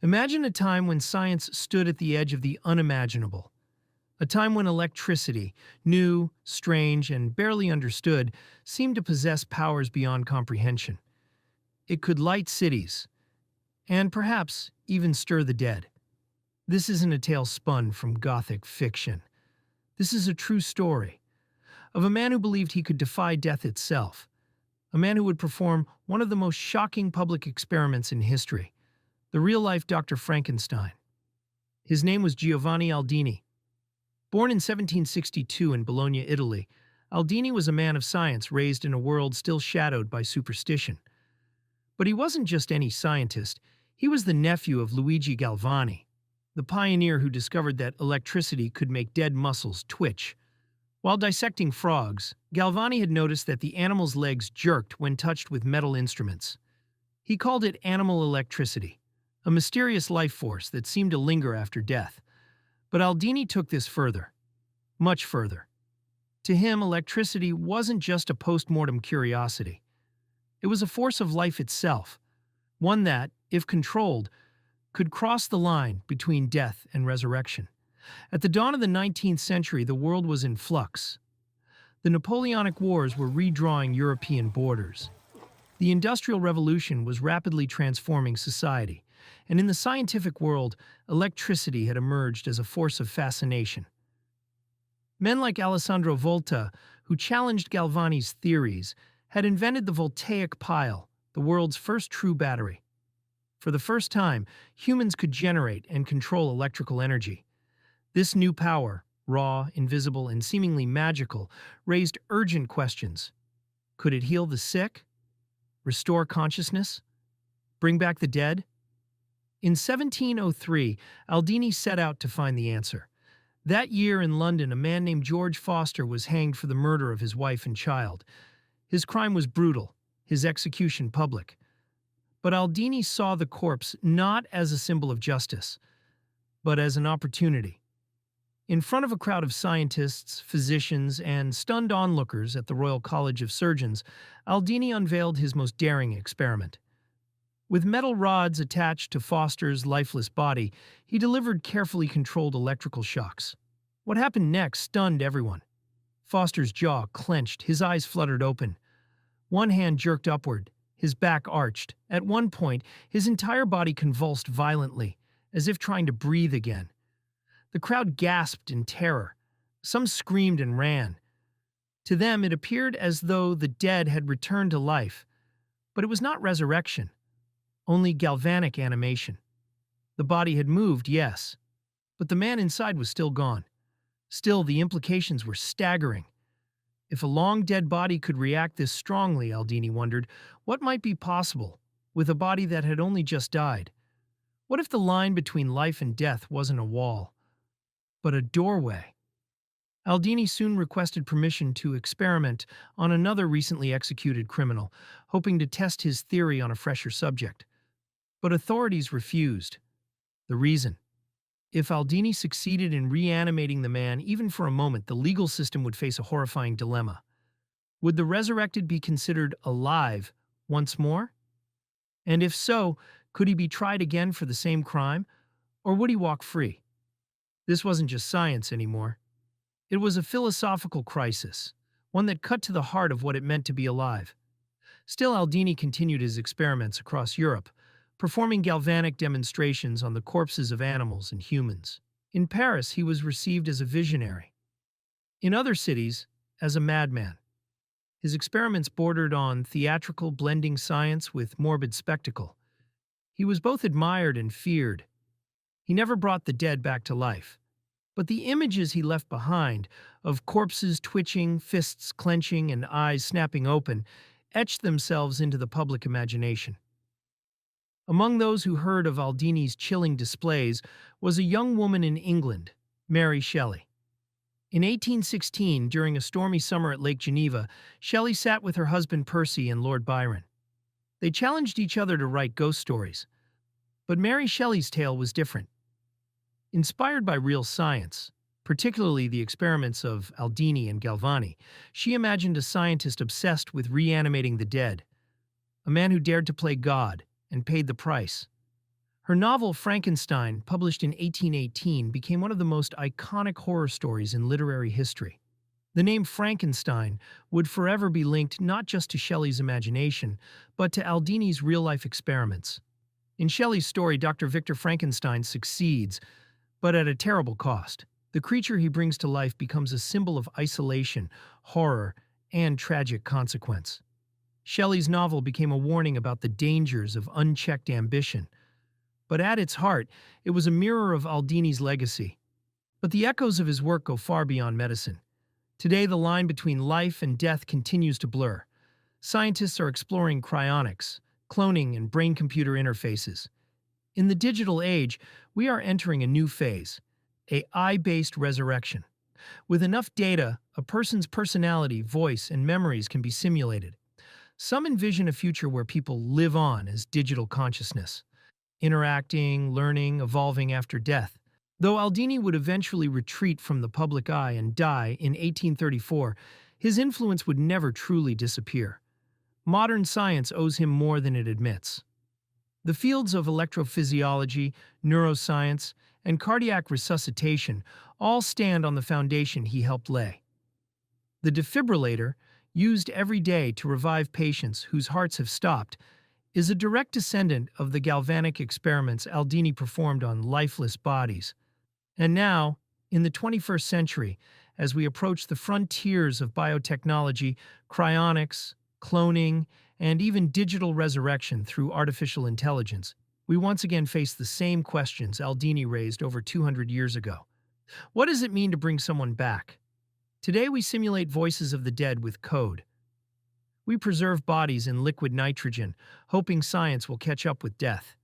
Imagine a time when science stood at the edge of the unimaginable. A time when electricity, new, strange, and barely understood, seemed to possess powers beyond comprehension. It could light cities, and perhaps even stir the dead. This isn't a tale spun from Gothic fiction. This is a true story of a man who believed he could defy death itself, a man who would perform one of the most shocking public experiments in history, the real-life Dr. Frankenstein. His name was Giovanni Aldini. Born in 1762 in Bologna, Italy, Aldini was a man of science raised in a world still shadowed by superstition. But he wasn't just any scientist, he was the nephew of Luigi Galvani, the pioneer who discovered that electricity could make dead muscles twitch. While dissecting frogs, Galvani had noticed that the animal's legs jerked when touched with metal instruments. He called it animal electricity, a mysterious life force that seemed to linger after death. But Aldini took this further, much further. To him, electricity wasn't just a post-mortem curiosity. It was a force of life itself, one that, if controlled, could cross the line between death and resurrection. At the dawn of the 19th century, the world was in flux. The Napoleonic Wars were redrawing European borders. The Industrial Revolution was rapidly transforming society, and in the scientific world, electricity had emerged as a force of fascination. Men like Alessandro Volta, who challenged Galvani's theories, had invented the voltaic pile, the world's first true battery. For the first time, humans could generate and control electrical energy. This new power, raw, invisible, and seemingly magical, raised urgent questions. Could it heal the sick? Restore consciousness? Bring back the dead? In 1703, Aldini set out to find the answer. That year in London, a man named George Foster was hanged for the murder of his wife and child. His crime was brutal, his execution public. But Aldini saw the corpse not as a symbol of justice, but as an opportunity. In front of a crowd of scientists, physicians, and stunned onlookers at the Royal College of Surgeons, Aldini unveiled his most daring experiment. With metal rods attached to Foster's lifeless body, he delivered carefully controlled electrical shocks. What happened next stunned everyone. Foster's jaw clenched, his eyes fluttered open. One hand jerked upward, his back arched. At one point, his entire body convulsed violently, as if trying to breathe again. The crowd gasped in terror. Some screamed and ran. To them, it appeared as though the dead had returned to life. But it was not resurrection, only galvanic animation. The body had moved, yes, but the man inside was still gone. Still, the implications were staggering. If a long-dead body could react this strongly, Aldini wondered, what might be possible with a body that had only just died? What if the line between life and death wasn't a wall, but a doorway? Aldini soon requested permission to experiment on another recently executed criminal, hoping to test his theory on a fresher subject. But authorities refused. The reason? If Aldini succeeded in reanimating the man even for a moment, the legal system would face a horrifying dilemma. Would the resurrected be considered alive once more? And if so, could he be tried again for the same crime, or would he walk free? This wasn't just science anymore. It was a philosophical crisis, one that cut to the heart of what it meant to be alive. Still, Aldini continued his experiments across Europe, performing galvanic demonstrations on the corpses of animals and humans. In Paris, he was received as a visionary. In other cities, as a madman. His experiments bordered on theatrical, blending science with morbid spectacle. He was both admired and feared. He never brought the dead back to life. But the images he left behind, of corpses twitching, fists clenching, and eyes snapping open, etched themselves into the public imagination. Among those who heard of Aldini's chilling displays was a young woman in England, Mary Shelley. In 1816, during a stormy summer at Lake Geneva, Shelley sat with her husband Percy and Lord Byron. They challenged each other to write ghost stories. But Mary Shelley's tale was different. Inspired by real science, particularly the experiments of Aldini and Galvani, she imagined a scientist obsessed with reanimating the dead, a man who dared to play God and paid the price. Her novel Frankenstein, published in 1818, became one of the most iconic horror stories in literary history. The name Frankenstein would forever be linked not just to Shelley's imagination, but to Aldini's real-life experiments. In Shelley's story, Dr. Victor Frankenstein succeeds, but at a terrible cost. The creature he brings to life becomes a symbol of isolation, horror, and tragic consequence. Shelley's novel became a warning about the dangers of unchecked ambition, but at its heart, it was a mirror of Aldini's legacy. But the echoes of his work go far beyond medicine. Today, the line between life and death continues to blur. Scientists are exploring cryonics, cloning, and brain-computer interfaces. In the digital age, we are entering a new phase, AI-based resurrection. With enough data, a person's personality, voice, and memories can be simulated. Some envision a future where people live on as digital consciousness, interacting, learning, evolving after death. Though Aldini would eventually retreat from the public eye and die in 1834, his influence would never truly disappear. Modern science owes him more than it admits. The fields of electrophysiology, neuroscience, and cardiac resuscitation all stand on the foundation he helped lay. The defibrillator, used every day to revive patients whose hearts have stopped, is a direct descendant of the galvanic experiments Aldini performed on lifeless bodies. And now, in the 21st century, as we approach the frontiers of biotechnology, cryonics, cloning, and even digital resurrection through artificial intelligence, we once again face the same questions Aldini raised over 200 years ago. What does it mean to bring someone back? Today we simulate voices of the dead with code. We preserve bodies in liquid nitrogen, hoping science will catch up with death.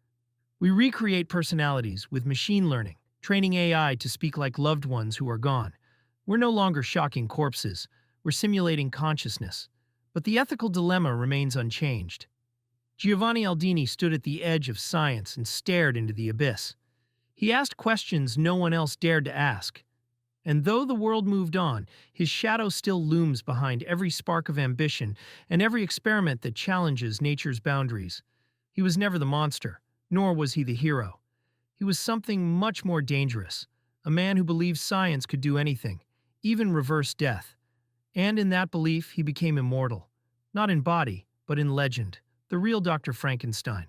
We recreate personalities with machine learning, training AI to speak like loved ones who are gone. We're no longer shocking corpses, we're simulating consciousness. But the ethical dilemma remains unchanged. Giovanni Aldini stood at the edge of science and stared into the abyss. He asked questions no one else dared to ask. And though the world moved on, his shadow still looms behind every spark of ambition and every experiment that challenges nature's boundaries. He was never the monster, nor was he the hero. He was something much more dangerous, a man who believed science could do anything, even reverse death. And in that belief, he became immortal, not in body, but in legend, the real Dr. Frankenstein.